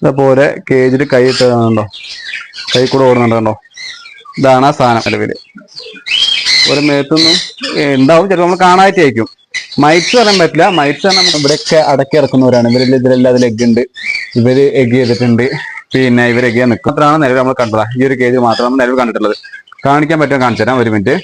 ഇതേപോലെ കേജിൽ കൈ ഇട്ടുണ്ടോ, കൈ കൂടെ ഓടുന്നുണ്ടോ. ഇതാണ് ആ സാധനം നിലവിൽ. ഒരു മേത്തൊന്നും ഉണ്ടാവും, ചിലപ്പോൾ നമ്മൾ കാണാനായിട്ടായിരിക്കും. മൈറ്റ്സ് പറയാൻ പറ്റില്ല. മൈറ്റ്സ് പറഞ്ഞാൽ ഇവിടെയൊക്കെ അടക്കി ഇറക്കുന്നവരാണ്. ഇതിലെല്ലാം അതിൽ എഗ് ഉണ്ട്, ഇവര് എഗ് ചെയ്തിട്ടുണ്ട്, പിന്നെ ഇവർ എഗ് ചെയ്യാൻ നിൽക്കും. അത്രയാണ് നിലവിൽ നമ്മൾ കണ്ടത്. ഈ ഒരു കേജ് മാത്രമാണ് നിലവിൽ കണ്ടിട്ടുള്ളത്. കാണിക്കാൻ പറ്റുമോ കാണിച്ചു തരാം, ഒരു മിനിറ്റ്.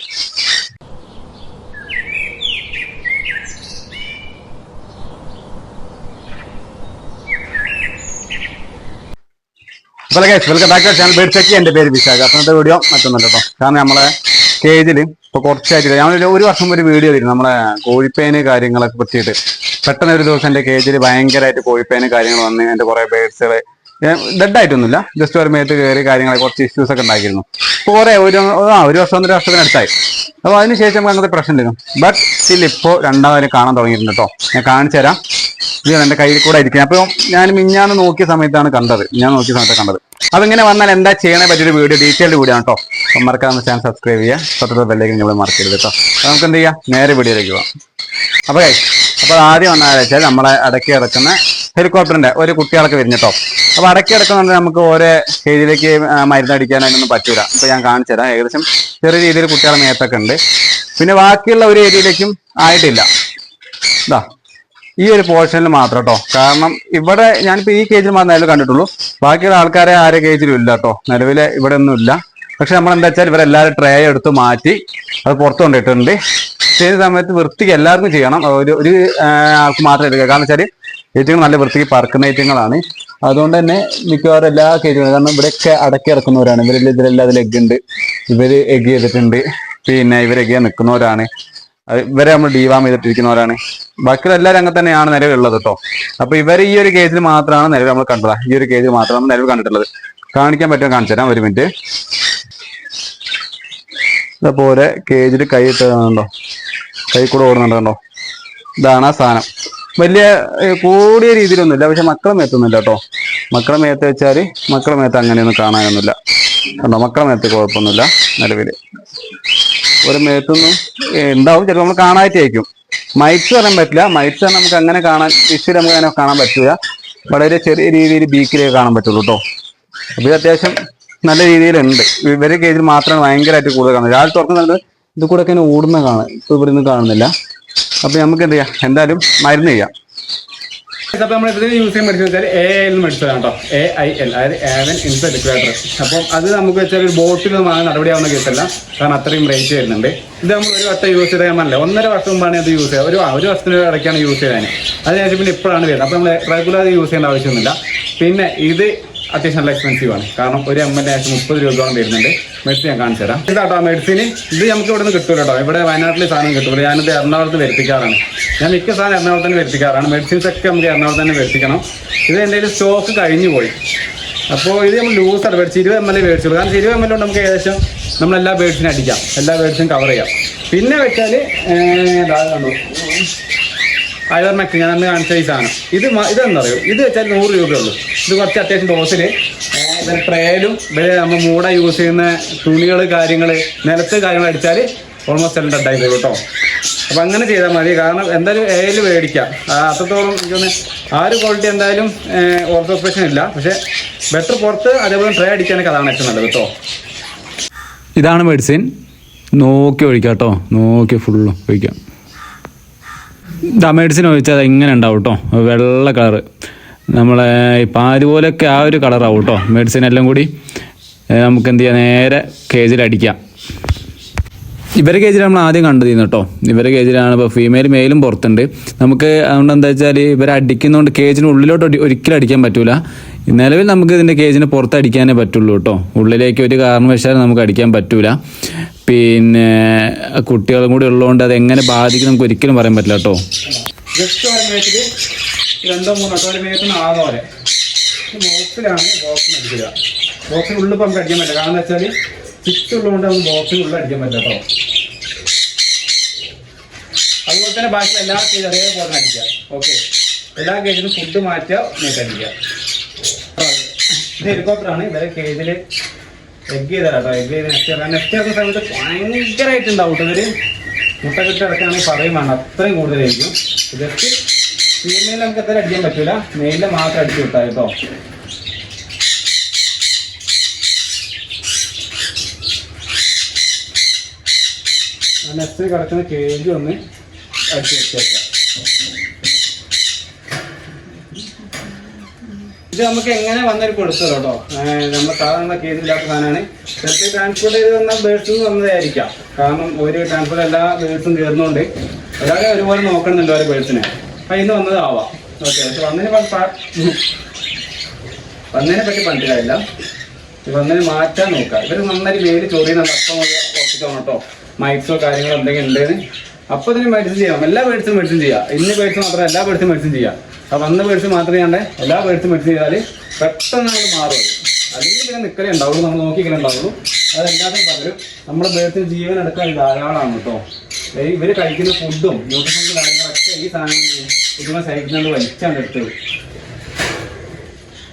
അപ്പോൾ welcome back to channel bird check. എൻ്റെ പേര് വിശാഖ. അന്നത്തെ വീഡിയോ മറ്റൊന്നുമല്ല കേട്ടോ. കാരണം നമ്മളെ കേജിൽ ഇപ്പോൾ കുറച്ചായിട്ട് ഞാൻ ഒരു വർഷം ഒരു വീഡിയോ ചെയ്തിരുന്നു നമ്മളെ കോഴിപ്പേന് കാര്യങ്ങളൊക്കെ പറ്റിയിട്ട്. പെട്ടെന്ന് ഒരു ദിവസം എൻ്റെ കേജിൽ ഭയങ്കരമായിട്ട് കോഴിപ്പേന് കാര്യങ്ങൾ വന്ന് എൻ്റെ കുറേ ബേഡ്സുകൾ ഡെഡായിട്ടൊന്നുമില്ല, ജസ്റ്റ് ഒരു മേത്ത് കയറി കാര്യങ്ങളെ കുറച്ച് ഇഷ്യൂസ് ഒക്കെ ഉണ്ടാക്കിയിരുന്നു. ഇപ്പോൾ കുറേ ഒരു വർഷം 1.5 വർഷത്തിനടുത്തായി. അപ്പോൾ അതിനുശേഷം നമുക്ക് അങ്ങനത്തെ പ്രശ്നം ഉണ്ടായിരുന്നു. ബട്ട് സ്റ്റിൽ ഇപ്പോൾ രണ്ടാമത് കാണാൻ തുടങ്ങിയിട്ടുണ്ട് കേട്ടോ. ഞാൻ കാണിച്ചു തരാം. ഇത് എൻ്റെ കയ്യിൽ കൂടെ ഇരിക്കുന്നത്. അപ്പോൾ ഞാൻ മിഞ്ഞാന്ന് നോക്കിയ സമയത്താണ് കണ്ടത്. അതെങ്ങനെ വന്നാൽ എന്താ ചെയ്യണേ പറ്റിയൊരു വീഡിയോ, ഡീറ്റെയിൽഡ് വീഡിയോ ആണ് കേട്ടോ. അപ്പം മറക്കാവുന്ന ചാനൽ സബ്സ്ക്രൈബ് ചെയ്യുക, തൊട്ടടുത്ത ബെല്ലേക്ക് നിങ്ങൾ മറക്കരുത് കേട്ടോ. അപ്പോൾ നമുക്ക് എന്ത് ചെയ്യാം, നേരെ വീഡിയോയിലേക്ക് പോകാം. അപ്പോൾ ആദ്യം വന്നാൽ വെച്ചാൽ നമ്മളെ അടക്കി ഇറക്കുന്ന ഹെലികോപ്റ്ററിന്റെ ഒരു കുട്ടികളൊക്കെ വരുന്നു കേട്ടോ. അപ്പോൾ അടക്കി ഇറക്കുന്നുണ്ട് നമുക്ക് ഓരോ കേജിലേക്ക് മരുന്ന് അടിക്കാനായിട്ടൊന്നും പറ്റൂല. അപ്പോൾ ഞാൻ കാണിച്ചു തരാം. ഏകദേശം ചെറിയ രീതിയിൽ കുട്ടികളെ മേത്തൊക്കെ ഉണ്ട്. പിന്നെ ബാക്കിയുള്ള ഒരു ഏരിയയിലേക്കും ആയിട്ടില്ല. ഇതാ ഈ ഒരു പോർഷനിൽ മാത്രം കേട്ടോ. കാരണം ഇവിടെ ഞാനിപ്പോൾ ഈ കേജിൽ മാത്രമേ നിലവിൽ കണ്ടിട്ടുള്ളൂ. ബാക്കിയുള്ള ആൾക്കാരെ ആരെ കേജിലും ഇല്ല കേട്ടോ. നിലവിലെ ഇവിടെ ഒന്നും ഇല്ല. പക്ഷെ നമ്മളെന്താ വെച്ചാൽ ഇവരെല്ലാവരും ട്രേ എടുത്ത് മാറ്റി അത് പുറത്തു കൊണ്ടിട്ടുണ്ട്. ചെയ്യുന്ന സമയത്ത് വൃത്തിക്ക് എല്ലാവർക്കും ചെയ്യണം, ഒരു ആൾക്ക് മാത്രം എടുക്കുക. കാരണം വെച്ചാൽ ഏറ്റുകൾ നല്ല വൃത്തിക്ക് പറക്കുന്ന ഐറ്റങ്ങളാണ്. അതുകൊണ്ട് തന്നെ മിക്കവാറും എല്ലാ കേജുകളും, കാരണം ഇവിടെയൊക്കെ അടക്കി ഇറക്കുന്നവരാണ്. ഇതിലെല്ലാം അതിൽ എഗ് ഉണ്ട്, ഇവർ എഗ് ചെയ്തിട്ടുണ്ട്, പിന്നെ ഇവർ എഗ് ചെയ്യാൻ നിൽക്കുന്നവരാണ്, ഇവരെ നമ്മൾ ഡീവാം ചെയ്തിട്ടിരിക്കുന്നവരാണ്. ബാക്കിയുള്ള എല്ലാവരും അങ്ങനെ തന്നെയാണ് നിലവിലുള്ളത് കേട്ടോ. അപ്പൊ ഇവർ ഈ ഒരു കേജിൽ മാത്രമാണ് നിലവിൽ നമ്മൾ കണ്ടത്. ഈ ഒരു കേജിൽ മാത്രമാണ് നിലവിൽ കണ്ടിട്ടുള്ളത്. കാണിക്കാൻ പറ്റുമോ കാണിച്ചു തരാം, ഒരു മിനിറ്റ്. ഇതേപോലെ കേജിൽ കൈ ഇട്ടുണ്ടോ, കൈ കൂടെ ഓടുന്നുണ്ടോ. ഇതാണ് ആ സാധനം. വലിയ കൂടിയ രീതിയിലൊന്നുമില്ല, പക്ഷെ മക്കളെ മേത്തൊന്നുമില്ല കേട്ടോ. മക്കളെ മേത്ത് വെച്ചാൽ മക്കളെ മേത്ത് അങ്ങനെയൊന്നും കാണാനൊന്നുമില്ല കണ്ടോ. മക്കളെ മേത്ത് കുഴപ്പമൊന്നുമില്ല നിലവിൽ. ഒരു മേത്തൊന്നും ഉണ്ടാവും, ചിലപ്പോൾ നമ്മൾ കാണാനായിട്ടായിരിക്കും. മൈറ്റ്സ് പറയാൻ പറ്റില്ല. മൈറ്റ്സ് പറഞ്ഞാൽ നമുക്ക് അങ്ങനെ കാണാൻ വിഷ്വൽ നമുക്ക് അങ്ങനെ കാണാൻ പറ്റില്ല. വളരെ ചെറിയ രീതിയിൽ ബീക്കിലേക്ക് കാണാൻ പറ്റുള്ളൂ കേട്ടോ. അപ്പോൾ ഇത് അത്യാവശ്യം നല്ല രീതിയിലുണ്ട്. ഇവരെ കേജിൽ മാത്രമാണ് ഭയങ്കരമായിട്ട് കൂടുതൽ കാണുന്നത്. രാവിലെ തുറക്കുന്നത് ഇത് കൂടെ ഒക്കെ ഓടുന്ന കാണാം. ഇപ്പോൾ ഇവിടെ നിന്ന് കാണുന്നില്ല. അപ്പോൾ നമുക്ക് എന്ത് ചെയ്യാം, എന്തായാലും മരുന്ന് ചെയ്യാം. അപ്പോൾ നമ്മൾ ഇതിൽ യൂസ് ചെയ്യാൻ മെഡിസിൻ വെച്ചാൽ AIL മെഡിസിൻ ആണ് കേട്ടോ. AIL, അതായത് ആവൻ ഇൻസെക്ടിവേറ്റർ. അപ്പം അത് നമുക്ക് വെച്ചാൽ ഒരു ബോട്ടിലൊന്നും വാങ്ങാൻ നടപടിയാവുന്ന കേസല്ല. കാരണം അത്രയും റേറ്റ് വരുന്നുണ്ട്. ഇത് നമ്മൾ ഒരു വട്ടം യൂസ് ചെയ്താൽ പറഞ്ഞില്ല, 1.5 വർഷം മുമ്പാണ് ഇത് യൂസ് ചെയ്യുക. ഒരു വർഷത്തിന് ഇടയ്ക്കാണ് യൂസ് ചെയ്യാൻ. അതിനുശേഷം പിന്നെ ഇപ്പോഴാണ് വരുന്നത്. അപ്പോൾ നമ്മൾ റെഗുലർ യൂസ് ചെയ്യേണ്ട ആവശ്യമൊന്നുമില്ല. പിന്നെ ഇത് അത്യാവശ്യം നല്ല എക്സ്പെൻസീവ് ആണ്. കാരണം ഒരു ml 30 രൂപയോളം വരുന്നുണ്ട്. മെഡിസിൻ ഞാൻ കാണിച്ചു തരാം. ഇതാട്ടോ മെഡിസിൻ. ഇത് നമുക്ക് ഇവിടെ നിന്ന് കിട്ടൂല കേട്ടോ. ഇവിടെ വയനാട്ടിൽ സാധനം കിട്ടൂല. ഞാനിത് എറണാകുളത്ത് വരുത്തിക്കാറാണ്. ഞാൻ മിക്ക സാധനം എറണാകുളത്ത് തന്നെ വരുത്തിക്കാറാണ്. മെഡിസിൻസ് ഒക്കെ നമുക്ക് എറണാകുളത്ത് തന്നെ വരുത്തിക്കണം. ഇത് എന്തെങ്കിലും സ്റ്റോക്ക് കഴിഞ്ഞു പോയി. അപ്പോൾ ഇത് നമ്മൾ ലൂസാണ് മേടിച്ച് 20 ml മേടിച്ചുള്ളൂ. കാരണം 20 ml കൊണ്ട് നമുക്ക് ഏകദേശം നമ്മളെല്ലാ ബേഡ്സിനും അടിക്കാം, എല്ലാ ബേഡ്സിനും കവർ ചെയ്യാം. പിന്നെ വെച്ചാൽ കണ്ടു അയർമെക്ട് ഞാൻ അന്ന് കാണിച്ച ഈ സാധനം. ഇതെന്താ പറയുക, ഇത് വെച്ചാൽ 100 രൂപയുള്ളൂ. ഇത് കുറച്ച് അത്യാവശ്യം ഡോസിൽ ട്രേയിലും നമ്മൾ മൂട യൂസ് ചെയ്യുന്ന തുണികൾ കാര്യങ്ങൾ നിലത്ത് കാര്യങ്ങൾ അടിച്ചാൽ ഓൾമോസ്റ്റ് എല്ലാം ഡെഡായി തരും കേട്ടോ. അപ്പം അങ്ങനെ ചെയ്താൽ മതി. കാരണം എന്തായാലും AIL മേടിക്കാം. അത്രത്തോളം എനിക്കൊന്ന് ആ ഒരു ക്വാളിറ്റി എന്തായാലും ഓർത്തോസ്പെക്ഷൻ ഇല്ല. പക്ഷേ ബെറ്റർ പുറത്ത് അതേപോലെ ട്രേ അടിക്കാനൊക്കെ അതാണ് ഏറ്റവും നല്ലത് കേട്ടോ. ഇതാണ് മെഡിസിൻ. നോക്കി ഒഴിക്കാം കേട്ടോ, നോക്കി ഫുള്ളും ഒഴിക്കാം. മെഡിസിൻ ഒഴിച്ചാൽ ഇങ്ങനെ ഉണ്ടാവും കേട്ടോ, വെള്ള കളറ്. നമ്മളെ പാല് പോലെയൊക്കെ ആ ഒരു കളറാവും കേട്ടോ. മെഡിസിൻ എല്ലാം കൂടി നമുക്ക് എന്ത് ചെയ്യാം, നേരെ കേജിലടിക്കാം. ഇവരെ കേജിൽ നമ്മൾ ആദ്യം കണ്ടതിന്ന് കേട്ടോ. ഇവരെ കേജിലാണ്. ഇപ്പോൾ ഫീമെയിലും മെയിലും പുറത്തുണ്ട്. നമുക്ക് അതുകൊണ്ട് എന്താ വെച്ചാൽ ഇവരെ അടിക്കുന്നതുകൊണ്ട് കേജിന് ഉള്ളിലോട്ട് ഒരിക്കലും അടിക്കാൻ പറ്റൂല. നിലവിൽ നമുക്ക് ഇതിൻ്റെ കേജിന് പുറത്തടിക്കാനേ പറ്റുള്ളൂ കേട്ടോ. ഉള്ളിലേക്ക് ഒരു കാരണവശാലും നമുക്ക് അടിക്കാൻ പറ്റൂല. പിന്നെ കുട്ടികളും കൂടി ഉള്ളതുകൊണ്ട് അത് എങ്ങനെ ബാധിക്കും നമുക്ക് ഒരിക്കലും പറയാൻ പറ്റില്ല കേട്ടോ. ജസ്റ്റ് 2 3 മേത്തിന് ആകെ ബോക്സിലാണ് അടിക്കുക. ബോക്സിനുള്ളിൽ ഇപ്പോൾ നമുക്ക് അടിക്കാൻ പറ്റില്ല. കാരണം എന്താ വെച്ചാൽ ചിപ്സ് ഉള്ളതുകൊണ്ട് നമുക്ക് ബോക്സിനുള്ളിൽ അടിക്കാൻ പറ്റില്ല കേട്ടോ. അതുപോലെ തന്നെ ബാക്കി എല്ലാ കേജും അതേപോലെ അടിക്കുക. ഓക്കെ, എല്ലാ കേജിലും ഫുഡ് മാറ്റുക, മേത്തടിക്കുക. ഇത് ഹെലികോപ്റ്ററാണ്. ഇവരെ കേജിൽ എഗ് ചെയ്തരാ കേട്ടോ. എഗ് ചെയ്ത് നെക്സ്റ്റ് ആക്കുന്ന സമയത്ത് ഭയങ്കരമായിട്ടുണ്ടാവും കേട്ടോ. ഇവർ മുട്ട കിട്ടി ഇറക്കുകയാണെങ്കിൽ പറയും വേണം, അത്രയും കൂടുതലായിരിക്കും. ജസ്റ്റ് ഫീമെയിൽ നമുക്ക് എത്ര അടിക്കാൻ പറ്റൂല, മെയിലിൽ മാത്രം അടിച്ചു വിട്ടാൽ കേട്ടോ. നെക്സ്റ്റ് കിടക്കുന്ന കേജ് ഒന്ന് അടിച്ച് വെച്ചേക്കാം. ഇത് നമുക്ക് എങ്ങനെ വന്നൊരു കൊടുത്തത് കേട്ടോ. നമ്മൾ സാധാരണ കേസില്ലാത്ത സാധനമാണ്. ചിലപ്പോൾ ട്രാൻസ്പോർട്ട് ചെയ്ത് വന്ന ബേഡ്സിൽ നിന്ന് വന്നതായിരിക്കാം. കാരണം ഒരു ട്രാൻസ്പോർട്ട് എല്ലാ ബേഡ്സും കയറുന്നതുകൊണ്ട് എല്ലാവരും ഒരുപോലെ നോക്കണമെന്നുണ്ട് ഓരോ ബേഡ്സിനെ. അപ്പം ഇന്ന് വന്നതാവാം. ഓക്കെ, പക്ഷെ വന്നതിനെ പറ്റി പണ്ടില്ല. വന്നതിന് മാറ്റാൻ നോക്കാം. ഇവർ നന്നായി വേര് ചൊറിയുന്നുണ്ട്. അപ്പം ഉറപ്പിച്ചോണം കേട്ടോ. മൈക്സോ കാര്യങ്ങളോ എന്തെങ്കിലും ഉണ്ടെന്ന് അപ്പോൾ ഇതിന് മെഡിസിൻ ചെയ്യാം. എല്ലാ ബേഡ്സും മെഡിസിൻ ചെയ്യാം. ഇന്ന ബേഡ്സ് മാത്രമല്ല എല്ലാ ബേഡ്സും മെഡിസിൻ ചെയ്യാം. അപ്പം വന്ന ബേഡ്സ് മാത്രമേ ചെയ്യാണ്ട് എല്ലാ ബേഡ്സും മെഡിസിൻ ചെയ്താൽ പെട്ടെന്ന് നമ്മൾ മാറും. അല്ലെങ്കിൽ പിന്നെ നിൽക്കലേ ഉണ്ടാവുള്ളൂ, നമ്മൾ നോക്കിക്കലേ ഉണ്ടാവുള്ളൂ. അതെല്ലാത്തിനും പകരം നമ്മുടെ ബേഡ്സിന് ജീവൻ എടുക്കാൻ ധാരാളമാണ് കേട്ടോ. ഇവർ കഴിക്കുന്ന ഫുഡും ന്യൂട്രിഷൻസും കാര്യങ്ങളൊക്കെ ഈ സാധനങ്ങൾ ഇതിനെ സഹിക്കുന്നത് വലിച്ചാണ് എടുത്തത്.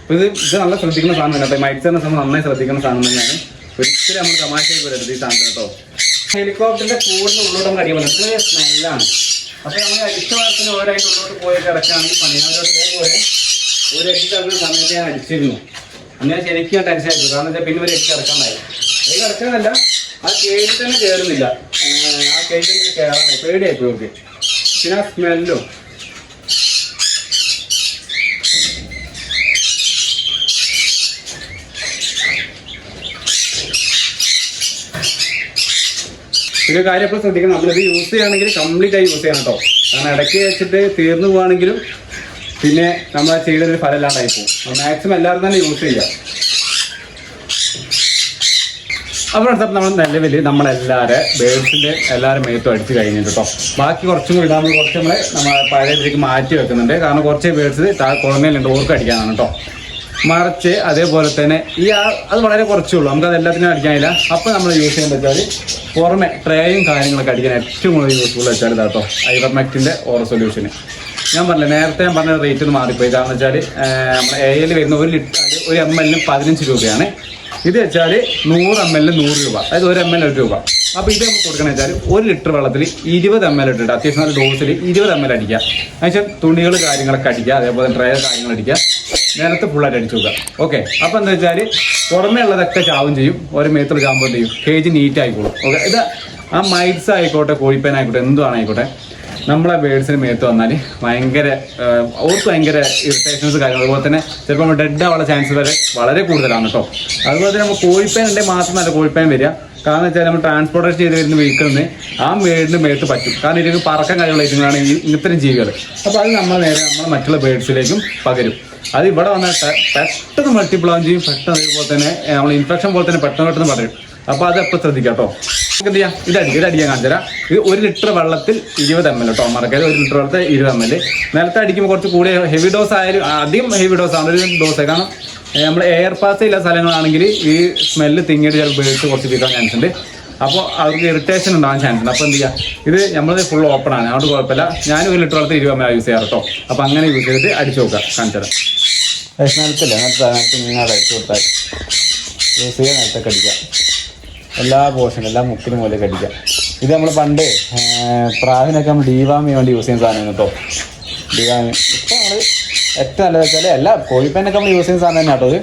അപ്പോൾ ഇത് നല്ല ശ്രദ്ധിക്കുന്ന സാധനം കേട്ടോ. മൈക്സിനെ നമ്മൾ നന്നായി ശ്രദ്ധിക്കുന്ന സാധനം തന്നെയാണ്. ഒരിക്കലും നമ്മൾ തമാശയായി വരരുത് ഈ സാധനം കേട്ടോ. ഹെലികോപ്റ്ററിന്റെ കൂടുതൽ ഉള്ളോട്ടും കഴിയുമ്പോൾ ഇത്രയും സ്മെല്ലാണ്. അപ്പോൾ നമ്മൾ അടിച്ച വളത്തിന് ഓരായിട്ട് ഉള്ളോട്ട് പോയിട്ട് ഇടയ്ക്കാണെങ്കിൽ പണിയാവരോട്ട് ഇതേപോലെ ഒരു എട്ട് കിടക്കുന്ന സമയത്ത് ഞാൻ അടിച്ചിരുന്നു. അന്ന് ശരിക്കും ടെൻഷനായിരുന്നു. കാരണം വെച്ചാൽ പിന്നെ ഒരു എട്ട് കിടക്കാണ്ടായി. അത് കിടക്കാനല്ല, ആ കേജിൽ തന്നെ കയറുന്നില്ല. ആ കേജിൽ കയറാനായി പേടിയായിപ്പോയി. ഓക്കെ, പിന്നെ ആ സ്മെല്ലും ഒരു കാര്യം എപ്പോഴും ശ്രദ്ധിക്കണം. നമ്മളിത് യൂസ് ചെയ്യുകയാണെങ്കിൽ കംപ്ലീറ്റ് ആയി യൂസ് ചെയ്യണം കേട്ടോ. കാരണം ഇടയ്ക്ക് വെച്ചിട്ട് തീർന്നു പോവുകയാണെങ്കിലും പിന്നെ നമ്മൾ ചെയ്തൊരു ഫലം ഇല്ലാണ്ടായി പോകും. മാക്സിമം എല്ലാവരും തന്നെ യൂസ് ചെയ്യാം. അപ്പോൾ നമ്മൾ നിലവിൽ നമ്മളെല്ലാവരും ബേഡ്സിൻ്റെ എല്ലാവരും മേത്തും അടിച്ച് കഴിഞ്ഞിട്ട് കേട്ടോ. ബാക്കി കുറച്ചും കൂടി ഇടാൻ കുറച്ച് നമ്മൾ പഴയ ഇതിലേക്ക് മാറ്റി വെക്കുന്നുണ്ട്. കാരണം കുറച്ച് ബേഡ്സ് കുളമേലുണ്ട്, ഓർക്ക് അടിക്കാനാണ് കേട്ടോ. മറിച്ച് അതേപോലെ തന്നെ അത് വളരെ കുറച്ചേ ഉള്ളൂ. നമുക്കത് എല്ലാത്തിനും അടിക്കാനില്ല. അപ്പോൾ നമ്മൾ യൂസ് ചെയ്യുന്നത് വെച്ചാൽ പുറമെ ട്രേയും കാര്യങ്ങളൊക്കെ അടിക്കാൻ ഏറ്റവും കൂടുതൽ യൂസ്ഫുൾ വെച്ചാൽ ഇതാട്ടോ ഐവർമെക്റ്റിൻ്റെ ഓറ സൊല്യൂഷന്. ഞാൻ പറഞ്ഞില്ല, നേരത്തെ ഞാൻ പറഞ്ഞ റേറ്റ് ഒന്ന് മാറിപ്പോയി. കാരണം വെച്ചാൽ നമ്മുടെ AL വരുന്ന ഒരു ml 15 രൂപയാണ്. ഇത് വെച്ചാൽ 100 ml 100 രൂപ, അതായത് 1 ml 1 രൂപ. അപ്പോൾ ഇത് നമുക്ക് കൊടുക്കണമെന്ന് വെച്ചാൽ 1 ലിറ്റർ വെള്ളത്തിൽ 20 ml ഇട്ടിട്ട് അത്യാവശ്യം നല്ല ഡോസിൽ 20 ml അടിക്കുക. എന്നുവെച്ചാൽ തുണികൾ കാര്യങ്ങളൊക്കെ അടിക്കുക, അതേപോലെ ട്രേ കാര്യങ്ങൾ അടിക്കുക, നേരത്തെ ഫുള്ളായിട്ട് അടിച്ചു നോക്കുക. ഓക്കെ, അപ്പോൾ എന്താ വെച്ചാൽ പുറമേ ഉള്ളതൊക്കെ ചാവും ചെയ്യും, ഓരോ മേത്തുള്ള ചാവുമ്പോൾ ചെയ്യും, കേജ് നീറ്റ് ആയിക്കോളും. ഓക്കെ, ഇത് ആ മൈറ്റ്സ് ആയിക്കോട്ടെ, കോഴിപ്പേൻ ആയിക്കോട്ടെ, എന്തുവാണ് ആയിക്കോട്ടെ, നമ്മളെ ബേഡ്സിന് മേത്ത് വന്നാൽ ഓർക്ക് ഭയങ്കര ഇറിറ്റേഷൻസ് കാര്യങ്ങൾ, അതുപോലെ തന്നെ ചിലപ്പോൾ നമ്മൾ ഡെഡ് ആവാനുള്ള ചാൻസ് വരെ വളരെ കൂടുതലാണ് കേട്ടോ. അതുപോലെ തന്നെ നമ്മൾ കോഴിപ്പേൻ ഉണ്ടെങ്കിൽ മാത്രമല്ല കോഴിപ്പേൻ വരിക. കാരണം വെച്ചാൽ നമ്മൾ ട്രാൻസ്പോർട്ടേഷൻ ചെയ്ത് വരുന്ന വെഹിക്കിളിന് ആ വീടിന് മേത്ത് പറ്റും. കാരണം ഇതിന് പറക്കാൻ കാര്യങ്ങളാണ് ഇത്തരം ജീവികൾ. അപ്പോൾ അത് നമ്മൾ നേരെ നമ്മൾ മറ്റുള്ള ബേഡ്സിലേക്കും പകരും. അത് ഇവിടെ വന്നാൽ പെട്ടെന്ന് മൾട്ടിപ്പിൾ ആവും ചെയ്യും. പെട്ടെന്ന് അതേപോലെ തന്നെ നമ്മൾ ഇൻഫെക്ഷൻ പോലെ തന്നെ പെട്ടെന്ന് പകരും. അപ്പോൾ അത് എപ്പോൾ ശ്രദ്ധിക്കാം കേട്ടോ. നമുക്ക് എന്ത് ചെയ്യാം, ഇതടിക്കാൻ കാണിച്ചു തരാം. ഇത് 1 ലിറ്റർ വെള്ളത്തിൽ 20 ml കേട്ടോ. മറക്കരുത്, 1 ലിറ്റർ വെള്ളത്തിൽ 20 ml. നിലത്ത് അടിക്കുമ്പോൾ കുറച്ച് കൂടിയ ഹെവി ഡോസ് ആയാലും അധികം ഹെവി ഡോസ് ആണ്, ഒരു ഡോസ്. കാരണം നമ്മൾ എയർ പാസ് ഇല്ല സ്ഥലങ്ങളാണെങ്കിൽ ഈ സ്മെല്ല് തിങ്ങിയിട്ട് ചില ബേഡ്സ് കുറച്ച് വീട്ടാൻ ചാൻസ് ഉണ്ട്. അപ്പോൾ അവർക്ക് ഇറിറ്റേഷൻ ഉണ്ടാകാൻ ചാൻസ് ഉണ്ട്. അപ്പോൾ എന്ത് ചെയ്യുക, ഇത് നമ്മൾ ഫുൾ ഓപ്പൺ ആണ്, അതുകൊണ്ട് കുഴപ്പമില്ല. ഞാൻ 1 ലിറ്റർ വെള്ളത്തിൽ 20 ml യൂസ് ചെയ്യാറ് കേട്ടോ. അപ്പോൾ അങ്ങനെ യൂസ് ചെയ്തിട്ട് അടിച്ചു നോക്കുക, കാണിച്ചു തരാം. നിലത്ത് ഇങ്ങനെ അടിച്ചു കൊടുത്താൽ യൂസ് ചെയ്യുക, നിലത്തൊക്കെ അടിക്കുക, എല്ലാ പോർഷനും എല്ലാ മുക്കിനും പോലെ കടിക്കുക. ഇത് നമ്മൾ പണ്ട് പ്രാവിനൊക്കെ നമ്മൾ ഡീവാമിന് വേണ്ടി യൂസ് ചെയ്യുന്ന സാധനമാണ് കേട്ടോ. ഡീവാമി ഇപ്പം നമ്മൾ ഏറ്റവും നല്ലത് വെച്ചാൽ എല്ലാ കോഴിപ്പേനൊക്കെ നമ്മൾ യൂസ് ചെയ്യുന്ന സാധനം തന്നെ കേട്ടോ. ഇത്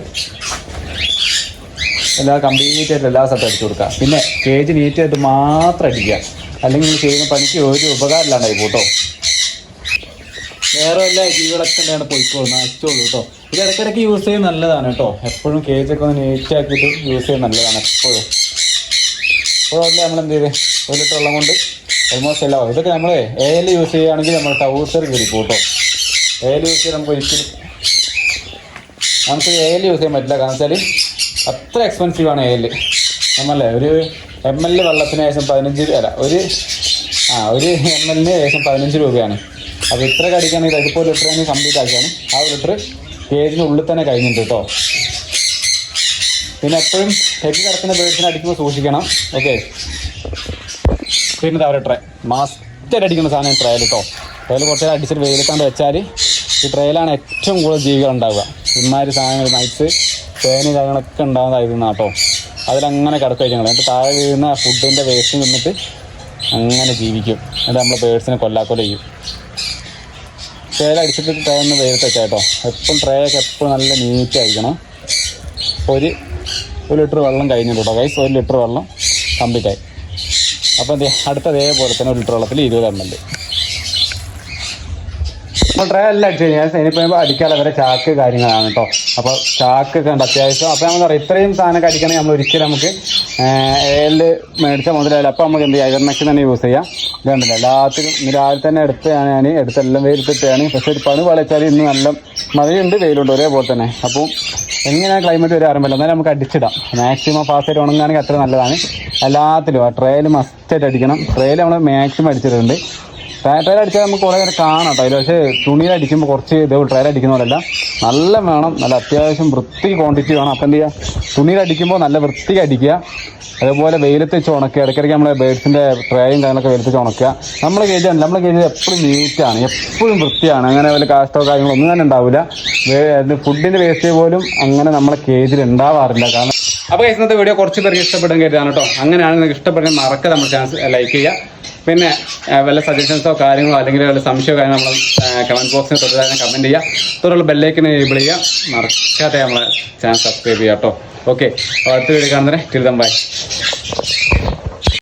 എല്ലാ കംപ്ലീറ്റ് ആയിട്ട് എല്ലാ സ്ഥലത്തും അടിച്ചു കൊടുക്കുക. പിന്നെ കേജ് നീറ്റായിട്ട് മാത്രം അടിക്കുക, അല്ലെങ്കിൽ നിങ്ങൾ ചെയ്യുന്ന പണിക്ക് ഒരു ഉപകാരമില്ലാണ്ടായി കേട്ടോ. വേറെ എല്ലാ ജീവികളൊക്കെ ഉണ്ടാണ് പോയിക്കോളൂ, നശിച്ചോളൂ കേട്ടോ. ഇത് ഇടയ്ക്കിടയ്ക്ക് യൂസ് ചെയ്യുന്നത് നല്ലതാണ് കേട്ടോ. എപ്പോഴും കേജൊക്കെ ഒന്ന് നീറ്റാക്കിയിട്ട് യൂസ് ചെയ്യുന്നത് നല്ലതാണ് എപ്പോഴും. അപ്പോഴല്ലേ നമ്മൾ എന്ത് ചെയ്ത് 1 ലിറ്റർ വെള്ളം കൊണ്ട് ഓൾമോസ്റ്റ് എല്ലാം. ഇതൊക്കെ നമ്മൾ AL യൂസ് ചെയ്യുകയാണെങ്കിൽ നമ്മൾ ടൗസർ കയറിക്കും കേട്ടോ. AL യൂസ് ചെയ്ത് നമുക്ക് ഒരിക്കലും AL യൂസ് ചെയ്യാൻ പറ്റില്ല. കാരണം വെച്ചാൽ അത്ര എക്സ്പെൻസീവാണ് AL. നമ്മളല്ലേ ഒരു ml വെള്ളത്തിന് ഏകദേശം 15 അല്ല ഒരു ml ഏകദേശം 15 രൂപയാണ്. അപ്പോൾ ഇത്ര കടിക്കുകയാണെങ്കിൽ അതിപ്പോൾ 1 ലിറ്റർ കംപ്ലീറ്റ് ആക്കിയാണ്. ആ 1 ലിറ്റർ കേജിന് ഉള്ളിൽ തന്നെ കഴിഞ്ഞിട്ട് കേട്ടോ. പിന്നെ എപ്പോഴും ഹെവി കിടക്കുന്ന ബേഡ്സിനെ അടിക്കുമ്പോൾ സൂക്ഷിക്കണം. ഓക്കെ, പിന്നെ അവരെ ട്രേ മസ്റ്റായിട്ട് അടിക്കുന്ന സാധനം ട്രയൽ കേട്ടോ. ട്രയൽ കുറച്ച് അടിച്ചിട്ട് വെയിലെത്താണ്ട് വെച്ചാൽ ഈ ട്രയലാണ് ഏറ്റവും കൂടുതൽ ജീവികൾ ഉണ്ടാവുക. ഇമാതിരി സാധനങ്ങൾ മൈറ്റ്സ് പേന് കാര്യങ്ങളൊക്കെ ഉണ്ടാകുന്നതായിരുന്നു കേട്ടോ. അതിലങ്ങനെ കിടക്കുക ഞങ്ങൾ. എന്നിട്ട് താഴെ വീഴുന്ന ഫുഡിൻ്റെ വേസ്റ്റ് നിന്നിട്ട് അങ്ങനെ ജീവിക്കും. എന്നിട്ട് നമ്മൾ ബേഡ്സിനെ കൊല്ലാക്കൊല ചെയ്യും. ട്രയൽ അടിച്ചിട്ട് ട്രേ ഒന്ന് വെയിലത്ത് വെച്ചാൽ കേട്ടോ. എപ്പോഴും ട്രേയൊക്കെ എപ്പോഴും നല്ല നീറ്റായിരിക്കണം. ഒരു ലിറ്റർ വെള്ളം കഴിഞ്ഞിട്ട് കേട്ടോ ഗൈസ്. 1 ലിറ്റർ വെള്ളം കംപ്ലീറ്റ് ആയി. അപ്പോൾ എന്ത് അടുത്ത അതേപോലെ തന്നെ 1 ലിറ്റർ വെള്ളത്തിൽ 20 ml. അപ്പോൾ ട്രേ എല്ലാം അടിച്ചു കഴിഞ്ഞാൽ ഇനിയിപ്പോൾ അടിക്കാതെ വരെ ചാക്ക് കാര്യങ്ങളാണ് കേട്ടോ. അപ്പോൾ ചാക്കൊക്കെ ഉണ്ട് അത്യാവശ്യം. അപ്പോൾ നമ്മൾ പറയാം ഇത്രയും സാധനമൊക്കെ അടിക്കണമെങ്കിൽ നമ്മൾ ഒരിക്കലും നമുക്ക് ഏല് മേടിച്ച മുതലായാലും അപ്പോൾ നമുക്ക് എന്ത് ചെയ്യാം ഐവർമെക്സ് തന്നെ യൂസ് ചെയ്യാം. ഇതുണ്ടല്ലോ എല്ലാത്തിനും ഇന്ന് രാവിലെ തന്നെ ഞാൻ എടുത്തെല്ലാം വെയിലത്തിട്ടാണ്. പക്ഷേ ഒരു പണി പോലെ വെച്ചാൽ ഇന്ന് നല്ല മഴയുണ്ട് വെയിലുണ്ട് ഒരേപോലെ തന്നെ. അപ്പോൾ എങ്ങനെയാണ് ക്ലൈമറ്റ് വരെ അറിയാൻ പറ്റില്ല. എന്നാലും നമുക്ക് അടിച്ചിടാം. മാക്സിമം ഫാസ്റ്റായിട്ട് ഉണങ്ങുകയാണെങ്കിൽ അത്ര നല്ലതാണ്. എല്ലാത്തിലും ആ ട്രേയിൽ മസ്റ്റായിട്ട് അടിക്കണം. ട്രേയിൽ നമ്മൾ മാക്സിമം അടിച്ചിട്ടുണ്ട്. ട്രയൽ അടിച്ചാൽ നമുക്ക് കുറേ നേരം കാണാം കേട്ടോ. അതിൽ പക്ഷേ തുണിയിൽ അടിക്കുമ്പോൾ കുറച്ച് ഇതേപോലെ ട്രയൽ അടിക്കുന്ന പോലെയല്ല, നല്ല വേണം, നല്ല അത്യാവശ്യം വൃത്തി ക്വാണ്ടിറ്റി വേണം. അപ്പം എന്ത് ചെയ്യുക, തുണിയിൽ അടിക്കുമ്പോൾ നല്ല വൃത്തിക്ക് അടിക്കുക. അതേപോലെ വെയിലത്ത് വെച്ച് ഉണക്കുക. ഇടയ്ക്കിടയ്ക്ക് നമ്മളെ ബേഡ്സിൻ്റെ ട്രേയും കാര്യങ്ങളൊക്കെ വെയിലത്ത് വെച്ച് ഉണക്കുക. നമ്മളെ കേജ് എപ്പോഴും നീറ്റാണ്, എപ്പോഴും വൃത്തിയാണ്. അങ്ങനെ വല്ല കാഷ്ടോ കാര്യങ്ങളോ ഒന്നും തന്നെ ഉണ്ടാവില്ല. ഫുഡിൻ്റെ വേസ്റ്റ് പോലും അങ്ങനെ നമ്മളെ കേജിൽ ഉണ്ടാവാറില്ല. കാരണം അപ്പോൾ ഇന്നത്തെ വീഡിയോ കുറച്ച് പേർക്ക് ഇഷ്ടപ്പെടാൻ കരുതാണ് കേട്ടോ. അങ്ങനെയാണ് നിങ്ങൾക്ക് ഇഷ്ടപ്പെടാൻ മറക്കാതെ നമ്മുടെ ചാനൽ ലൈക്ക് ചെയ്യുക. പിന്നെ വല്ല സജഷൻസോ കാര്യങ്ങളോ അല്ലെങ്കിൽ വല്ല സംശയമോ കാര്യങ്ങൾ നമ്മൾ കമൻറ്റ് ബോക്സിൽ തൊട്ട് കമൻറ്റ് ചെയ്യുക. തുടർന്ന് ബെല്ലൈക്കൻ എനേബിൾ ചെയ്യുക. മറക്കാതെ നമ്മളെ ചാനൽ സബ്സ്ക്രൈബ് ചെയ്യുക കേട്ടോ. ഓക്കെ, അടുത്ത വീഡിയോ കാണുന്നവരെ ബൈ.